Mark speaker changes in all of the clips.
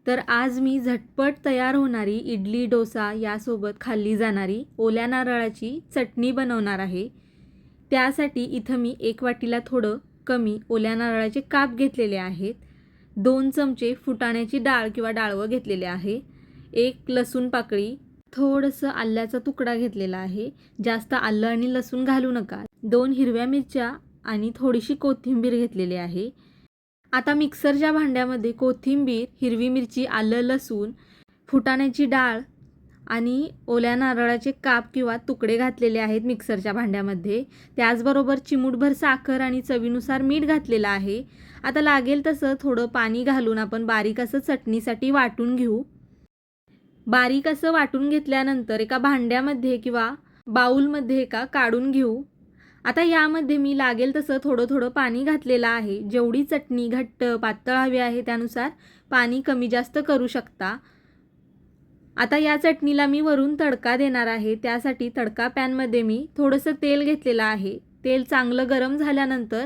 Speaker 1: तर आज मी झटपट तयार होणारी इडली डोसा यासोबत खाल्ली जाणारी ओल्या नारळाची चटणी बनवणार आहे। त्यासाठी इथं मी 1 वाटीला थोडं कमी ओल्या नारळाचे काप घेतलेले आहेत। 2 चमचे फुटाण्याची डाळ किंवा डाळवं घेतलेले आहे। 1 लसूण पाकळी, थोडंसं आल्याचा तुकडा घेतलेला आहे। जास्त आलं आणि लसूण घालू नका। 2 हिरव्या मिरच्या आणि थोडीशी कोथिंबीर घेतलेली आहे। आता मिक्सरच्या भांड्यामध्ये कोथिंबीर, हिरवी मिरची, आलं, लसूण, फुटाण्याची डाळ आणि ओल्या नारळाचे काप किंवा तुकडे घातलेले आहेत मिक्सरच्या भांड्यामध्ये। त्याचबरोबर चिमूटभर साखर आणि चवीनुसार मीठ घातलेलं आहे। आता लागेल तसं थोडं पाणी घालून आपण बारीक असं चटणीसाठी वाटून घेऊ। बारीक असं वाटून घेतल्यानंतर एका भांड्यामध्ये किंवा बाउलमध्ये एका काढून घेऊ। आता यामध्ये मी लागेल तसं थोडं थोडं पाणी घातलेलं आहे। जेवढी चटणी घट्ट पातळ हवी आहे त्यानुसार पाणी कमी जास्त करू शकता। आता या चटणीला मी वरून तडका देणार आहे। त्यासाठी तडका पॅनमध्ये मी थोडंसं तेल घेतलेलं आहे। तेल चांगलं गरम झाल्यानंतर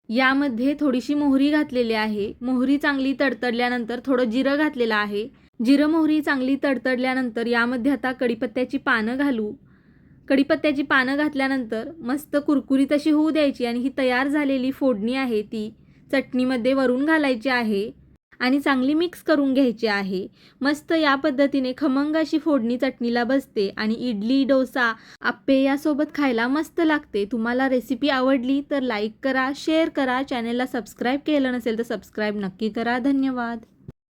Speaker 1: यामध्ये थोडीशी मोहरी घातलेली आहे। मोहरी चांगली तडतडल्यानंतर थोडं जिरं घातलेलं आहे। जिरं मोहरी चांगली तडतडल्यानंतर यामध्ये आता कढीपत्त्याची पानं घालू। कढीपत्त्याची पानं घातल्यानंतर मस्त कुरकुरीत अशी होऊ द्यायची आणि ही तयार झालेली फोडणी आहे ती चटणीमध्ये वरून घालायची आहे आणि चांगली मिक्स करून घ्यायची आहे। मस्त या पद्धतीने खमंग अशी फोडणी चटणीला बसते आणि इडली, डोसा, आप्पे यासोबत खायला मस्त लागते। तुम्हाला रेसिपी आवडली तर लाईक करा, शेअर करा, चॅनलला सबस्क्राईब केलं नसेल तर सबस्क्राईब नक्की करा। धन्यवाद।